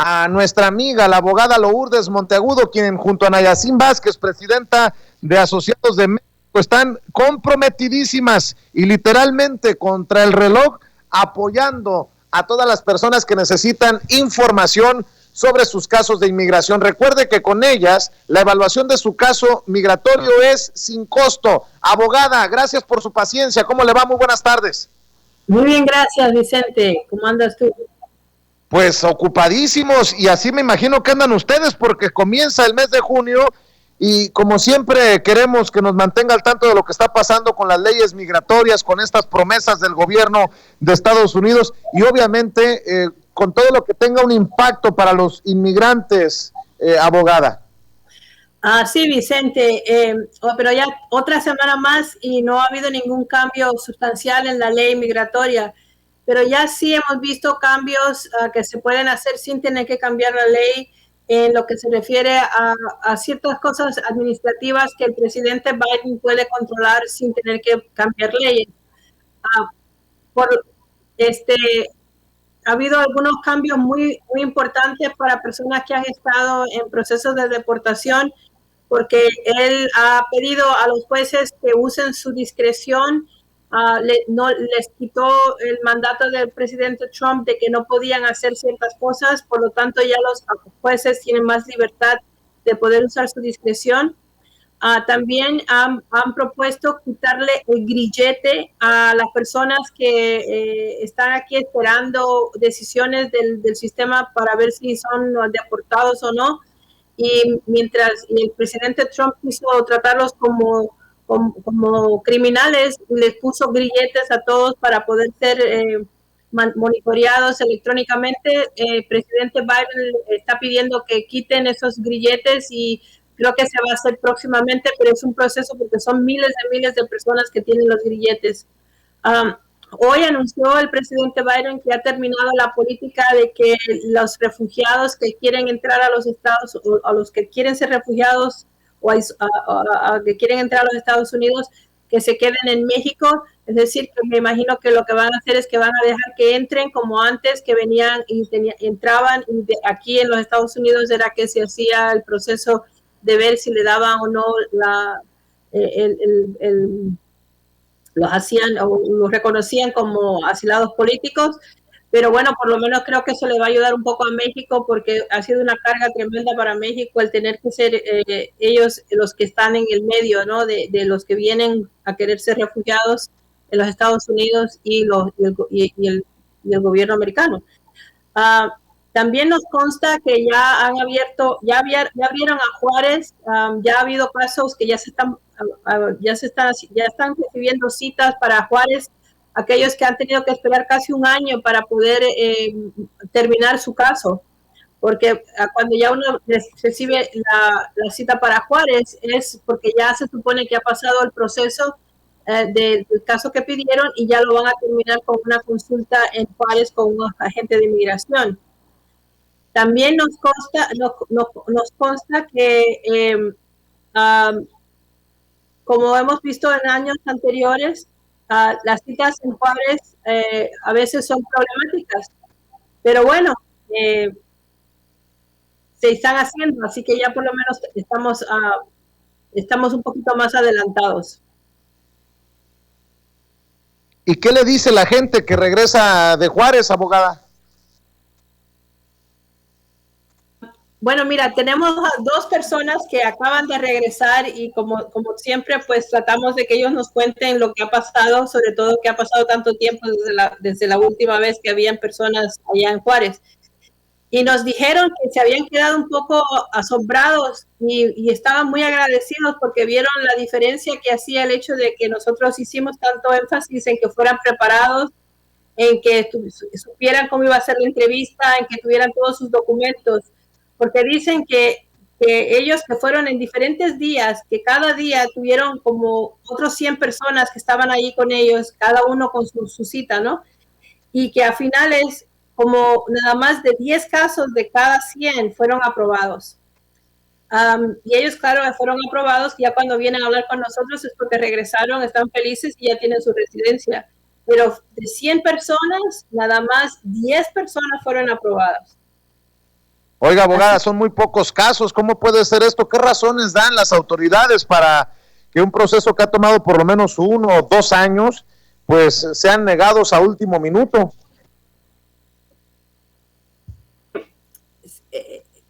a nuestra amiga, la abogada Lourdes Monteagudo, quien junto a Nayacín Vázquez, presidenta de Asociados de México, están comprometidísimas y literalmente contra el reloj, apoyando a todas las personas que necesitan información sobre sus casos de inmigración. Recuerde que con ellas la evaluación de su caso migratorio es sin costo. Abogada, gracias por su paciencia. ¿Cómo le va? Muy buenas tardes. Muy bien, gracias, Vicente. ¿Cómo andas tú? Pues ocupadísimos, y así me imagino que andan ustedes, porque comienza el mes de junio y como siempre queremos que nos mantenga al tanto de lo que está pasando con las leyes migratorias, con estas promesas del gobierno de Estados Unidos y obviamente con todo lo que tenga un impacto para los inmigrantes, abogada. Sí, Vicente, pero ya otra semana más y no ha habido ningún cambio sustancial en la ley migratoria, pero ya sí hemos visto cambios que se pueden hacer sin tener que cambiar la ley en lo que se refiere a ciertas cosas administrativas que el presidente Biden puede controlar sin tener que cambiar leyes. Ha habido algunos cambios muy importantes para personas que han estado en procesos de deportación, porque él ha pedido a los jueces que usen su discreción. Les quitó el mandato del presidente Trump de que no podían hacer ciertas cosas, por lo tanto ya los jueces tienen más libertad de poder usar su discreción. También han propuesto quitarle el grillete a las personas que están aquí esperando decisiones del sistema para ver si son deportados o no. Y mientras el presidente Trump quiso tratarlos como criminales, les puso grilletes a todos para poder ser monitoreados electrónicamente. El presidente Biden está pidiendo que quiten esos grilletes y creo que se va a hacer próximamente, pero es un proceso porque son miles de personas que tienen los grilletes. Hoy anunció el presidente Biden que ha terminado la política de que los refugiados que quieren entrar a los estados, o a los que quieren ser refugiados o que quieren entrar a los Estados Unidos, que se queden en México. Es decir, que me imagino que lo que van a hacer es que van a dejar que entren como antes, que venían y entraban, y aquí en los Estados Unidos era que se hacía el proceso de ver si le daban o no los hacían o los reconocían como asilados políticos. Pero bueno, por lo menos creo que eso le va a ayudar un poco a México, porque ha sido una carga tremenda para México el tener que ser ellos los que están en el medio, ¿no? De los que vienen a querer ser refugiados en los Estados Unidos y el gobierno americano. También nos consta que ya abrieron a Juárez. Ya ha habido casos que ya están recibiendo citas para Juárez, aquellos que han tenido que esperar casi un año para poder terminar su caso, porque cuando ya uno recibe la cita para Juárez es porque ya se supone que ha pasado el proceso del caso que pidieron y ya lo van a terminar con una consulta en Juárez con un agente de inmigración. También nos consta que, como hemos visto en años anteriores, las citas en Juárez a veces son problemáticas, pero bueno, se están haciendo, así que ya por lo menos estamos un poquito más adelantados. ¿Y qué le dice la gente que regresa de Juárez, abogada? Bueno, mira, tenemos a 2 personas que acaban de regresar y como siempre, pues tratamos de que ellos nos cuenten lo que ha pasado, sobre todo que ha pasado tanto tiempo desde la última vez que habían personas allá en Juárez. Y nos dijeron que se habían quedado un poco asombrados y estaban muy agradecidos porque vieron la diferencia que hacía el hecho de que nosotros hicimos tanto énfasis en que fueran preparados, en que supieran cómo iba a ser la entrevista, en que tuvieran todos sus documentos. Porque dicen que ellos que fueron en diferentes días, que cada día tuvieron como otros 100 personas que estaban ahí con ellos, cada uno con su cita, ¿no? Y que a finales, como nada más de 10 casos de cada 100 fueron aprobados. Y ellos, claro, fueron aprobados, ya cuando vienen a hablar con nosotros es porque regresaron, están felices y ya tienen su residencia. Pero de 100 personas, nada más 10 personas fueron aprobadas. Oiga, abogada, son muy pocos casos. ¿Cómo puede ser esto? ¿Qué razones dan las autoridades para que un proceso que ha tomado por lo menos 1 o 2 años, pues sean negados a último minuto?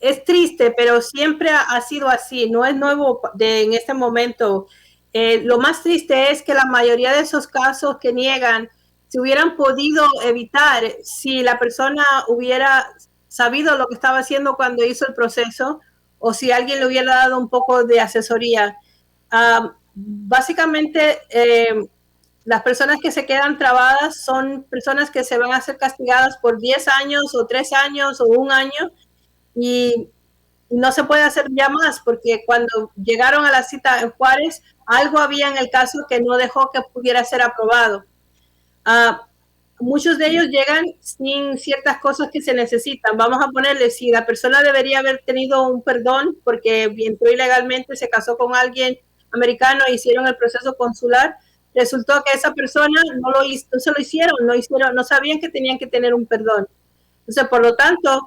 Es triste, pero siempre ha sido así. No es nuevo en este momento. Lo más triste es que la mayoría de esos casos que niegan se hubieran podido evitar si la persona hubiera sabido lo que estaba haciendo cuando hizo el proceso o si alguien le hubiera dado un poco de asesoría. Básicamente, las personas que se quedan trabadas son personas que se van a ser castigadas por 10 años o 3 años o 1 año y no se puede hacer ya más porque cuando llegaron a la cita en Juárez, algo había en el caso que no dejó que pudiera ser aprobado. Muchos de ellos llegan sin ciertas cosas que se necesitan. Vamos a ponerle, si la persona debería haber tenido un perdón porque entró ilegalmente, se casó con alguien americano e hicieron el proceso consular, resultó que esa persona no lo hizo, no se lo hicieron, no sabían que tenían que tener un perdón. Entonces, por lo tanto,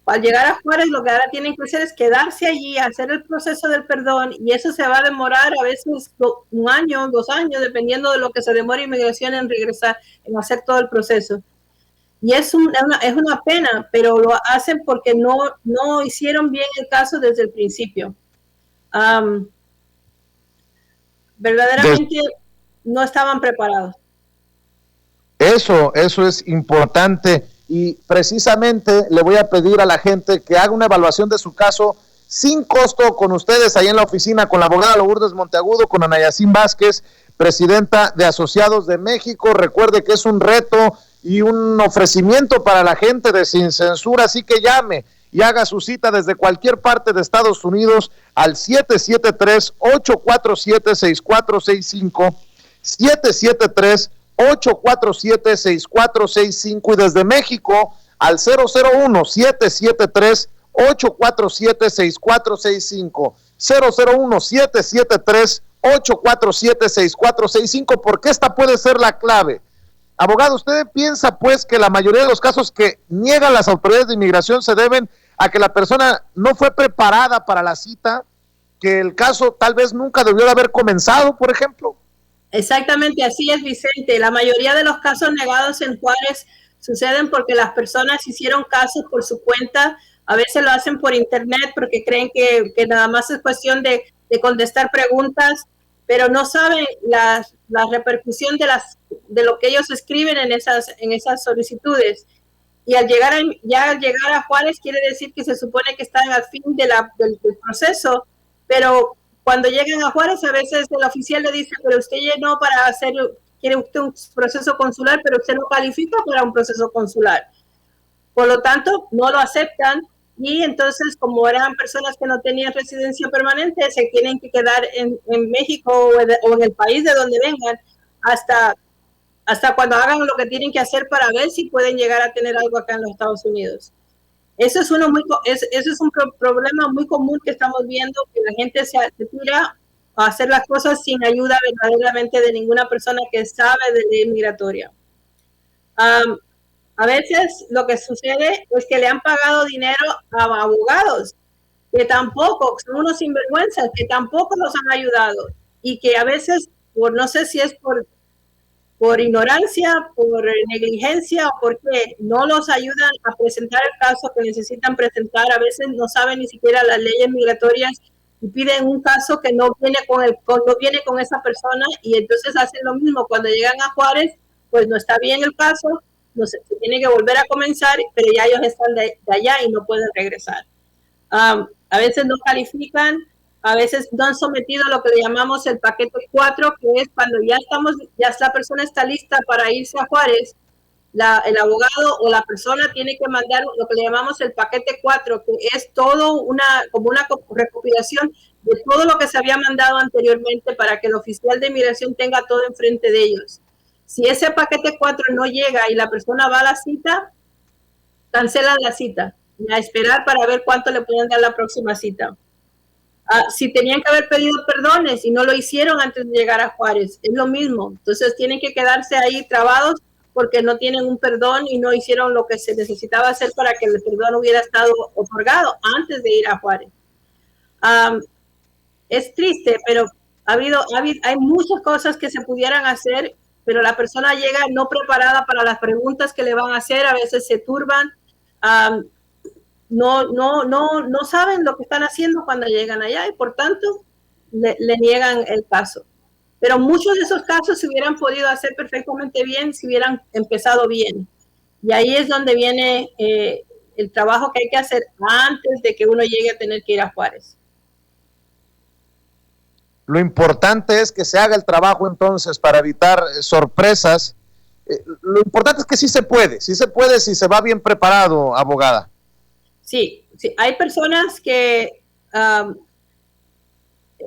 al llegar a Juárez, lo que ahora tienen que hacer es quedarse allí, hacer el proceso del perdón, y eso se va a demorar a veces 1 año, 2 años, dependiendo de lo que se demore inmigración en regresar, en hacer todo el proceso. Y es una pena, pero lo hacen porque no hicieron bien el caso desde el principio. Verdaderamente no estaban preparados. Eso es importante. Y precisamente le voy a pedir a la gente que haga una evaluación de su caso sin costo con ustedes ahí en la oficina, con la abogada Lourdes Monteagudo, con Ana Yacine Vázquez, presidenta de Asociados de México. Recuerde que es un reto y un ofrecimiento para la gente de Sin Censura, así que llame y haga su cita desde cualquier parte de Estados Unidos al 773-847-6465, 773-847-6465 y desde México al 001-773-847-6465, 001-773-847-6465, porque esta puede ser la clave. Abogado, ¿usted piensa pues que la mayoría de los casos que niegan las autoridades de inmigración se deben a que la persona no fue preparada para la cita, que el caso tal vez nunca debió de haber comenzado, por ejemplo? Exactamente, así es, Vicente. La mayoría de los casos negados en Juárez suceden porque las personas hicieron casos por su cuenta, a veces lo hacen por internet porque creen que nada más es cuestión de contestar preguntas, pero no saben la repercusión de lo que ellos escriben en esas solicitudes. Y al llegar a Juárez quiere decir que se supone que están al fin del proceso, pero cuando llegan a Juárez, a veces el oficial le dice, pero usted llenó quiere usted un proceso consular, pero usted no califica para un proceso consular. Por lo tanto, no lo aceptan y entonces, como eran personas que no tenían residencia permanente, se tienen que quedar en México o en el país de donde vengan hasta cuando hagan lo que tienen que hacer para ver si pueden llegar a tener algo acá en los Estados Unidos. Eso es un problema muy común que estamos viendo, que la gente se tira a hacer las cosas sin ayuda verdaderamente de ninguna persona que sabe de ley migratoria. A veces lo que sucede es que le han pagado dinero a abogados que tampoco, son unos sinvergüenzas, que tampoco los han ayudado y que a veces, no sé si es por ignorancia, por negligencia o porque no los ayudan a presentar el caso que necesitan presentar. A veces no saben ni siquiera las leyes migratorias y piden un caso que no viene con esa persona y entonces hacen lo mismo. Cuando llegan a Juárez, pues no está bien el caso, se tiene que volver a comenzar, pero ya ellos están de allá y no pueden regresar. A veces no califican, a veces no han sometido a lo que le llamamos el paquete 4, que es cuando ya la persona está lista para irse a Juárez, el abogado o la persona tiene que mandar lo que le llamamos el paquete 4, que es todo como una recopilación de todo lo que se había mandado anteriormente para que el oficial de inmigración tenga todo enfrente de ellos. Si ese paquete 4 no llega y la persona va a la cita, cancelan la cita, a esperar para ver cuánto le pueden dar la próxima cita. Si tenían que haber pedido perdones y no lo hicieron antes de llegar a Juárez, es lo mismo. Entonces tienen que quedarse ahí trabados porque no tienen un perdón y no hicieron lo que se necesitaba hacer para que el perdón hubiera estado otorgado antes de ir a Juárez. Es triste, pero hay muchas cosas que se pudieran hacer, pero la persona llega no preparada para las preguntas que le van a hacer, a veces se turban, no saben lo que están haciendo cuando llegan allá y por tanto le niegan el caso. Pero muchos de esos casos se hubieran podido hacer perfectamente bien si hubieran empezado bien. Y ahí es donde viene el trabajo que hay que hacer antes de que uno llegue a tener que ir a Juárez. Lo importante es que se haga el trabajo entonces para evitar sorpresas. Lo importante es que sí se puede si se va bien preparado, abogada. Sí, hay personas que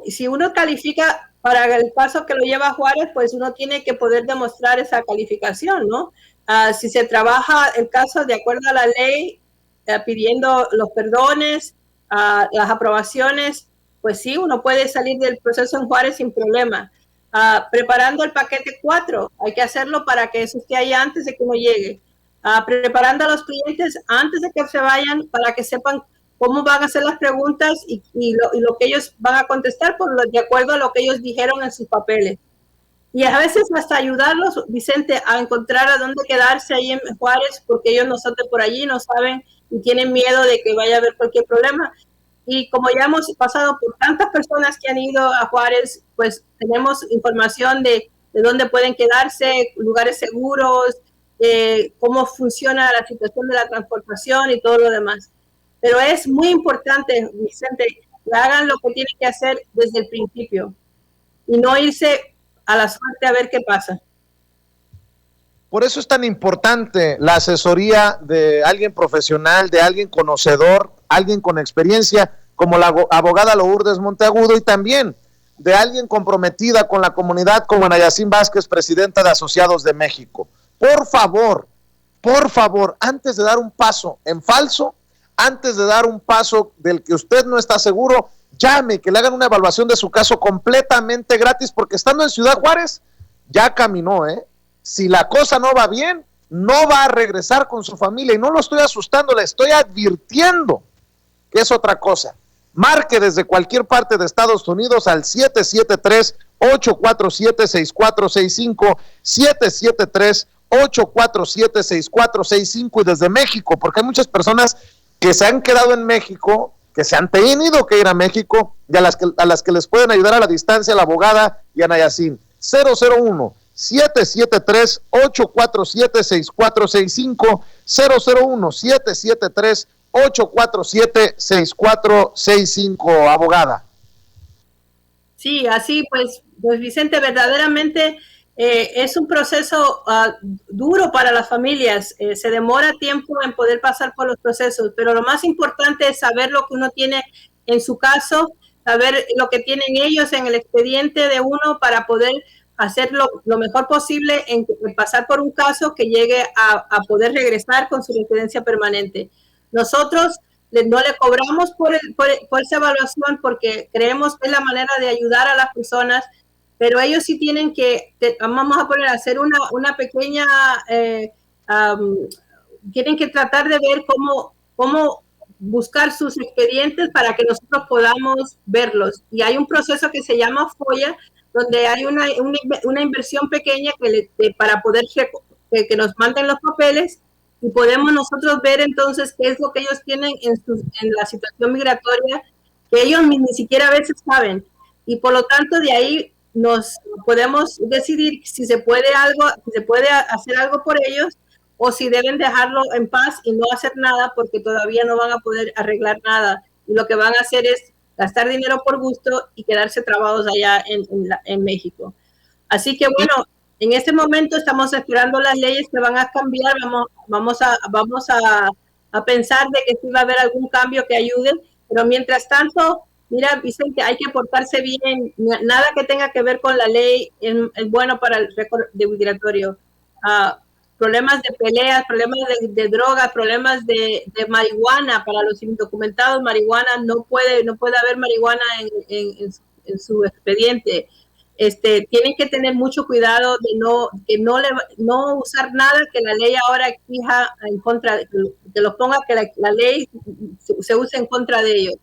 si uno califica para el caso que lo lleva a Juárez, pues uno tiene que poder demostrar esa calificación, ¿no? Si se trabaja el caso de acuerdo a la ley, pidiendo los perdones, las aprobaciones, pues sí, uno puede salir del proceso en Juárez sin problema. Preparando el paquete 4, hay que hacerlo para que eso esté ahí antes de que uno llegue. Preparando a los clientes antes de que se vayan para que sepan cómo van a hacer las preguntas y lo que ellos van a contestar de acuerdo a lo que ellos dijeron en sus papeles. Y a veces hasta ayudarlos, Vicente, a encontrar a dónde quedarse ahí en Juárez, porque ellos no son de por allí, no saben y tienen miedo de que vaya a haber cualquier problema. Y como ya hemos pasado por tantas personas que han ido a Juárez, pues tenemos información de dónde pueden quedarse, lugares seguros, cómo funciona la situación de la transportación y todo lo demás. Pero es muy importante, Vicente, que hagan lo que tienen que hacer desde el principio y no irse a la suerte a ver qué pasa. Por eso es tan importante la asesoría de alguien profesional, de alguien conocedor, alguien con experiencia, como la abogada Lourdes Monteagudo, y también de alguien comprometida con la comunidad como Nayacín Vázquez, presidenta de Asociados de México. Por favor, antes de dar un paso en falso, antes de dar un paso del que usted no está seguro, llame, que le hagan una evaluación de su caso completamente gratis, porque estando en Ciudad Juárez, ya caminó, Si la cosa no va bien, no va a regresar con su familia, y no lo estoy asustando, le estoy advirtiendo que es otra cosa. Marque desde cualquier parte de Estados Unidos al 773-847-6465, 773-847-6465, y desde México, porque hay muchas personas que se han quedado en México, que se han tenido que ir a México, y a las que les pueden ayudar a la distancia, la abogada y a Nayacín. 001-773-847-6465, 001-773-847-6465, abogada. Sí, así pues Vicente, verdaderamente es un proceso duro para las familias, se demora tiempo en poder pasar por los procesos, pero lo más importante es saber lo que uno tiene en su caso, saber lo que tienen ellos en el expediente de uno para poder hacer lo mejor posible en pasar por un caso que llegue a poder regresar con su residencia permanente. Nosotros no le cobramos por esa evaluación porque creemos que es la manera de ayudar a las personas, pero ellos sí tienen que, vamos a poner, hacer una pequeña, tienen que tratar de ver cómo buscar sus expedientes para que nosotros podamos verlos. Y hay un proceso que se llama FOIA, donde hay una inversión pequeña para poder que nos manden los papeles y podemos nosotros ver entonces qué es lo que ellos tienen en la situación migratoria, que ellos ni siquiera a veces saben. Y por lo tanto, de ahí nos podemos decidir si se puede hacer algo por ellos o si deben dejarlo en paz y no hacer nada porque todavía no van a poder arreglar nada. Y lo que van a hacer es gastar dinero por gusto y quedarse trabados allá en México. Así que bueno, en este momento estamos esperando las leyes que van a cambiar, vamos a pensar de que sí va a haber algún cambio que ayude, pero mientras tanto, mira, Vicente, hay que portarse bien, nada que tenga que ver con la ley es bueno para el récord de migratorio. Problemas de peleas, problemas de drogas, problemas de marihuana, para los indocumentados, marihuana, no puede haber marihuana en su expediente. tienen que tener mucho cuidado de no usar nada que la ley ahora exija en contra, que lo ponga, que la ley se use en contra de ellos.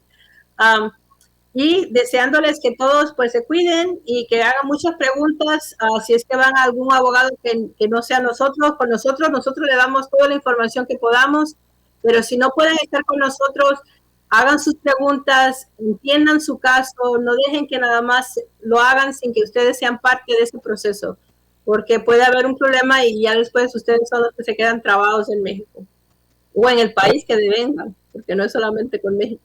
Y deseándoles que todos pues se cuiden y que hagan muchas preguntas. Si es que van a algún abogado que no sea nosotros, con nosotros le damos toda la información que podamos, pero si no pueden estar con nosotros, hagan sus preguntas, entiendan su caso, no dejen que nada más lo hagan sin que ustedes sean parte de ese proceso, porque puede haber un problema y ya después ustedes son los que se quedan trabados en México o en el país que vengan, porque no es solamente con México.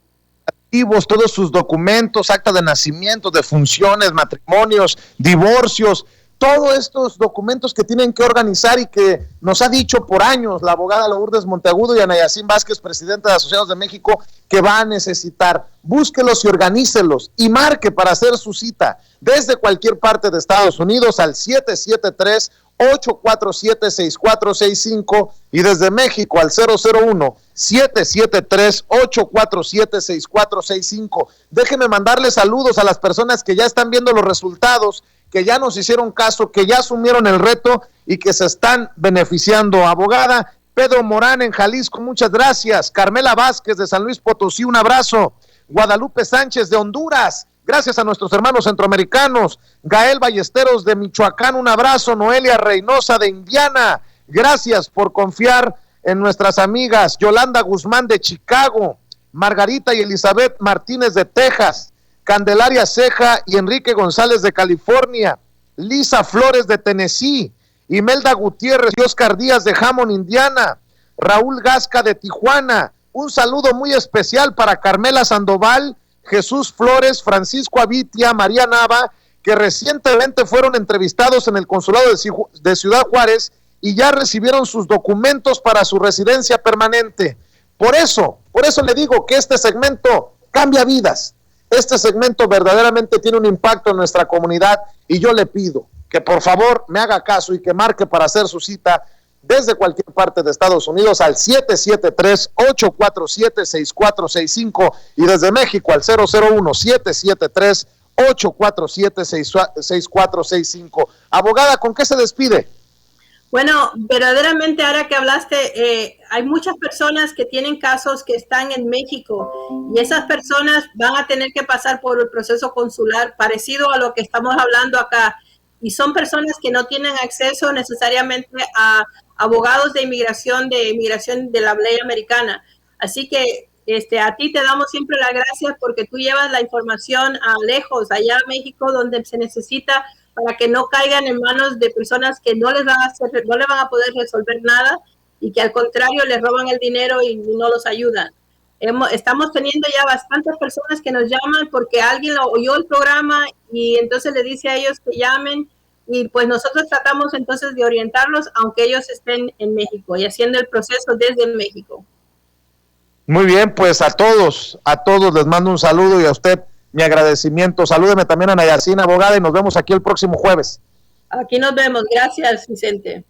Todos sus documentos, acta de nacimiento, de funciones, matrimonios, divorcios, todos estos documentos que tienen que organizar y que nos ha dicho por años la abogada Lourdes Monteagudo y Ana Yacine Vázquez, presidenta de Asociados de México, que va a necesitar. Búsquelos y organícelos y marque para hacer su cita desde cualquier parte de Estados Unidos al 773-847-6465 y desde México al 001-773-847-6465. Déjenme mandarle saludos a las personas que ya están viendo los resultados, que ya nos hicieron caso, que ya asumieron el reto y que se están beneficiando. Abogada Pedro Morán en Jalisco, muchas gracias. Carmela Vázquez de San Luis Potosí, un abrazo. Guadalupe Sánchez de Honduras, gracias a nuestros hermanos centroamericanos. Gael Ballesteros de Michoacán, un abrazo. Noelia Reynosa de Indiana, gracias por confiar en nuestras amigas. Yolanda Guzmán de Chicago, Margarita y Elizabeth Martínez de Texas, Candelaria Ceja y Enrique González de California, Lisa Flores de Tennessee, Imelda Gutiérrez y Oscar Díaz de Hammond, Indiana, Raúl Gasca de Tijuana. Un saludo muy especial para Carmela Sandoval, Jesús Flores, Francisco Avitia, María Nava, que recientemente fueron entrevistados en el consulado de Ciudad Juárez y ya recibieron sus documentos para su residencia permanente. Por eso le digo que este segmento cambia vidas. Este segmento verdaderamente tiene un impacto en nuestra comunidad y yo le pido que por favor me haga caso y que marque para hacer su cita desde cualquier parte de Estados Unidos al 773-847-6465 y desde México al 001-773-847-6465. Abogada, ¿con qué se despide? Bueno, verdaderamente ahora que hablaste, hay muchas personas que tienen casos que están en México y esas personas van a tener que pasar por el proceso consular parecido a lo que estamos hablando acá. Y son personas que no tienen acceso necesariamente a abogados de inmigración de la ley americana. Así que a ti te damos siempre las gracias porque tú llevas la información a lejos, allá a México, donde se necesita, para que no caigan en manos de personas que no les van a poder resolver nada y que al contrario les roban el dinero y no los ayudan. Estamos teniendo ya bastantes personas que nos llaman porque alguien oyó el programa y entonces le dice a ellos que llamen y pues nosotros tratamos entonces de orientarlos aunque ellos estén en México y haciendo el proceso desde México. Muy bien, pues a todos les mando un saludo y a usted mi agradecimiento. Salúdeme también a Ana Yacine, abogada, y nos vemos aquí el próximo jueves. Aquí nos vemos. Gracias, Vicente.